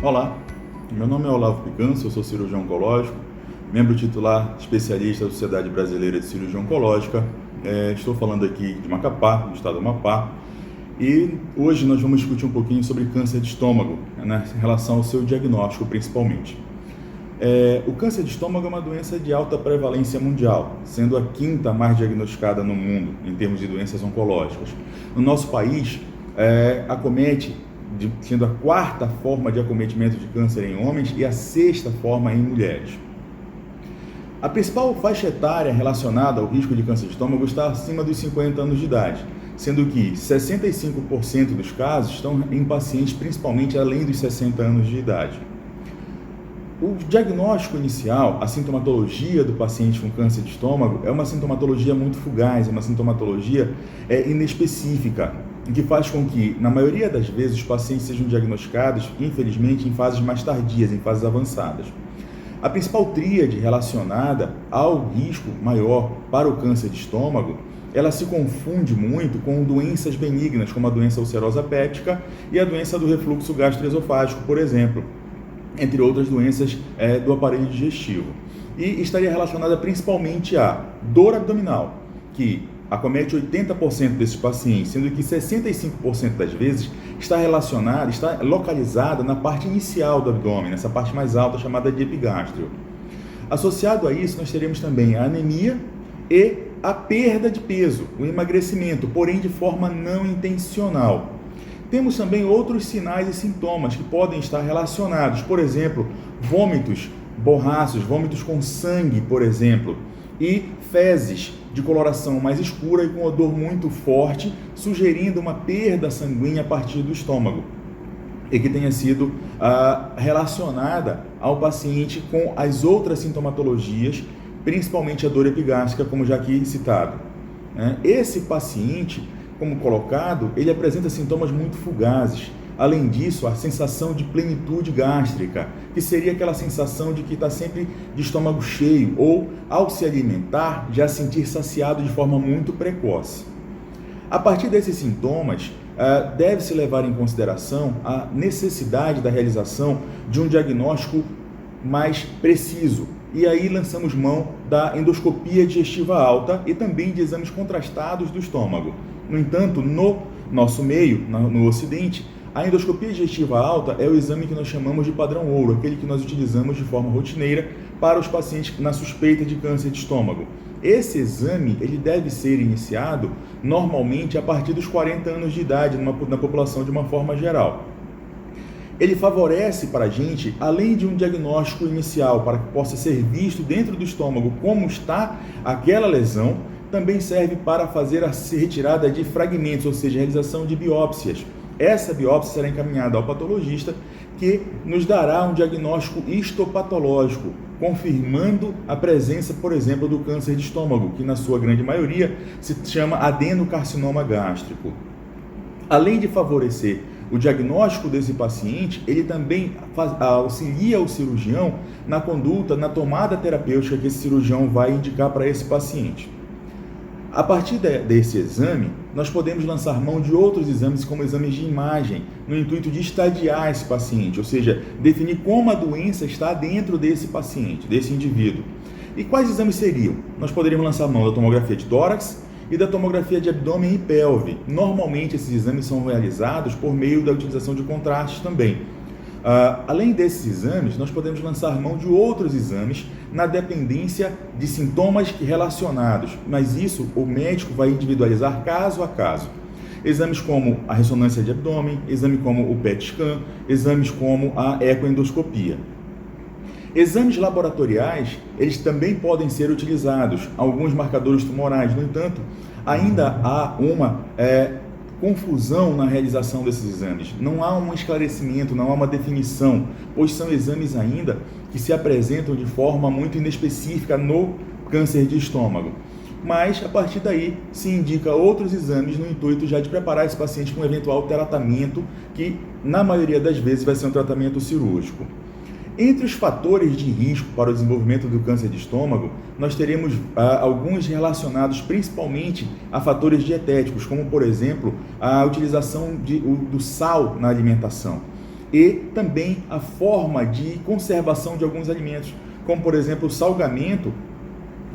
Olá, meu nome é Olavo Picanço, eu sou cirurgião oncológico, membro titular especialista da Sociedade Brasileira de Cirurgia Oncológica. Estou falando aqui de Macapá, do estado do Amapá, e hoje nós vamos discutir um pouquinho sobre câncer de estômago, né, em relação ao seu diagnóstico principalmente. O câncer de estômago é uma doença de alta prevalência mundial, sendo a quinta mais diagnosticada no mundo em termos de doenças oncológicas. No nosso país, acomete, sendo a quarta forma de acometimento de câncer em homens e a sexta forma em mulheres. A principal faixa etária relacionada ao risco de câncer de estômago está acima dos 50 anos de idade, sendo que 65% dos casos estão em pacientes principalmente além dos 60 anos de idade. O diagnóstico inicial, a sintomatologia do paciente com câncer de estômago é uma sintomatologia muito fugaz, é uma sintomatologia inespecífica, que faz com que, na maioria das vezes, os pacientes sejam diagnosticados, infelizmente, em fases mais tardias, em fases avançadas. A principal tríade relacionada ao risco maior para o câncer de estômago, ela se confunde muito com doenças benignas, como a doença ulcerosa péptica e a doença do refluxo gastroesofágico, por exemplo, entre outras doenças do aparelho digestivo. E estaria relacionada principalmente à dor abdominal, que acomete 80% desses pacientes, sendo que 65% das vezes está localizada na parte inicial do abdômen, nessa parte mais alta chamada de epigástrio. Associado a isso, nós teremos também a anemia e a perda de peso, o emagrecimento, porém de forma não intencional. Temos também outros sinais e sintomas que podem estar relacionados, por exemplo, vômitos borraços, vômitos com sangue, por exemplo, e fezes de coloração mais escura e com odor muito forte, sugerindo uma perda sanguínea a partir do estômago, e que tenha sido relacionada ao paciente com as outras sintomatologias, principalmente a dor epigástrica, como já aqui citado. Esse paciente, como colocado, ele apresenta sintomas muito fugazes. Além disso, a sensação de plenitude gástrica, que seria aquela sensação de que está sempre de estômago cheio, ou, ao se alimentar, já sentir saciado de forma muito precoce. A partir desses sintomas, deve-se levar em consideração a necessidade da realização de um diagnóstico mais preciso. E aí lançamos mão da endoscopia digestiva alta e também de exames contrastados do estômago. No entanto, no nosso meio, no Ocidente, a endoscopia digestiva alta é o exame que nós chamamos de padrão ouro, aquele que nós utilizamos de forma rotineira para os pacientes na suspeita de câncer de estômago. Esse exame ele deve ser iniciado normalmente a partir dos 40 anos de idade na população de uma forma geral. Ele favorece para a gente, além de um diagnóstico inicial para que possa ser visto dentro do estômago como está aquela lesão, também serve para fazer a retirada de fragmentos, ou seja, a realização de biópsias. Essa biópsia será encaminhada ao patologista, que nos dará um diagnóstico histopatológico, confirmando a presença, por exemplo, do câncer de estômago, que na sua grande maioria se chama adenocarcinoma gástrico. Além de favorecer o diagnóstico desse paciente, ele também auxilia o cirurgião na conduta, na tomada terapêutica que esse cirurgião vai indicar para esse paciente. A partir desse exame, nós podemos lançar mão de outros exames, como exames de imagem, no intuito de estadiar esse paciente, ou seja, definir como a doença está dentro desse paciente, desse indivíduo. E quais exames seriam? Nós poderíamos lançar mão da tomografia de tórax e da tomografia de abdômen e pelve. Normalmente, esses exames são realizados por meio da utilização de contrastes também. Além desses exames, nós podemos lançar mão de outros exames na dependência de sintomas relacionados, mas isso o médico vai individualizar caso a caso. Exames como a ressonância de abdômen, exame como o PET scan, exames como a ecoendoscopia. Exames laboratoriais, eles também podem ser utilizados, alguns marcadores tumorais. No entanto, ainda há uma confusão na realização desses exames. Não há um esclarecimento, não há uma definição, pois são exames ainda que se apresentam de forma muito inespecífica no câncer de estômago. Mas, a partir daí, se indica outros exames no intuito já de preparar esse paciente para um eventual tratamento, que, na maioria das vezes, vai ser um tratamento cirúrgico. Entre os fatores de risco para o desenvolvimento do câncer de estômago, nós teremos alguns relacionados principalmente a fatores dietéticos, como, por exemplo, a utilização do sal na alimentação. e também a forma de conservação de alguns alimentos, como por exemplo o salgamento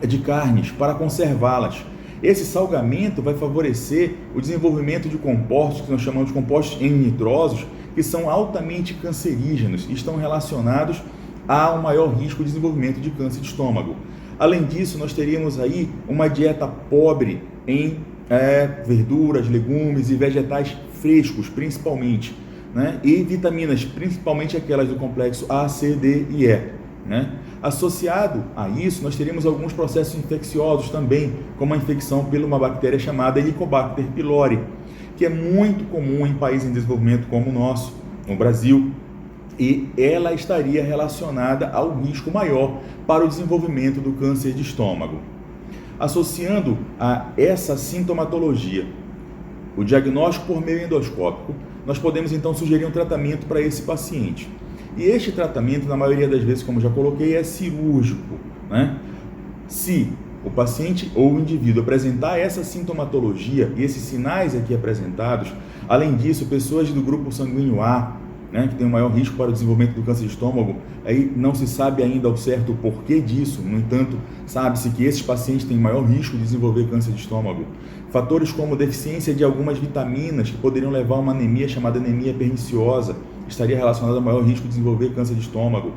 de carnes para conservá-las. Esse salgamento vai favorecer o desenvolvimento de compostos, que nós chamamos de compostos N-nitrosos, que são altamente cancerígenos e estão relacionados a um maior risco de desenvolvimento de câncer de estômago. Além disso, nós teríamos aí uma dieta pobre em verduras, legumes e vegetais frescos, principalmente, né? E vitaminas, principalmente aquelas do complexo A, C, D e E, né? Associado a isso, nós teríamos alguns processos infecciosos também, como a infecção por uma bactéria chamada Helicobacter pylori, que é muito comum em países em desenvolvimento como o nosso, no Brasil, e ela estaria relacionada ao risco maior para o desenvolvimento do câncer de estômago. Associando a essa sintomatologia o diagnóstico por meio endoscópico, nós podemos então sugerir um tratamento para esse paciente. E este tratamento, na maioria das vezes, como já coloquei, é cirúrgico, né? Se o paciente ou o indivíduo apresentar essa sintomatologia e esses sinais aqui apresentados, além disso, pessoas do grupo sanguíneo A, né, que tem um maior risco para o desenvolvimento do câncer de estômago, aí não se sabe ainda ao certo o porquê disso, no entanto, sabe-se que esses pacientes têm maior risco de desenvolver câncer de estômago. Fatores como deficiência de algumas vitaminas que poderiam levar a uma anemia chamada anemia perniciosa, estaria relacionado ao maior risco de desenvolver câncer de estômago.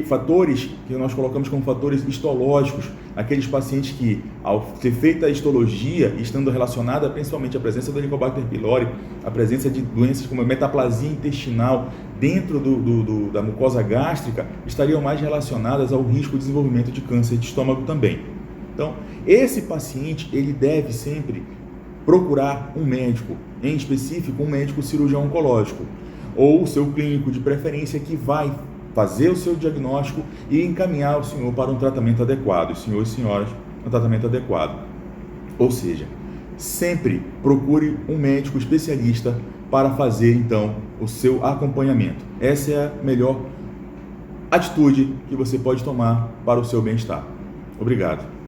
Fatores que nós colocamos como fatores histológicos, aqueles pacientes que, ao ter feita a histologia, estando relacionada principalmente à presença do Helicobacter pylori, a presença de doenças como a metaplasia intestinal dentro da mucosa gástrica, estariam mais relacionadas ao risco de desenvolvimento de câncer de estômago também. Então, esse paciente, ele deve sempre procurar um médico, em específico um médico cirurgião oncológico, ou o seu clínico de preferência, que vai fazer o seu diagnóstico e encaminhar o senhor para um tratamento adequado, senhores e senhoras, um tratamento adequado. Ou seja, sempre procure um médico especialista para fazer então o seu acompanhamento. Essa é a melhor atitude que você pode tomar para o seu bem-estar. Obrigado.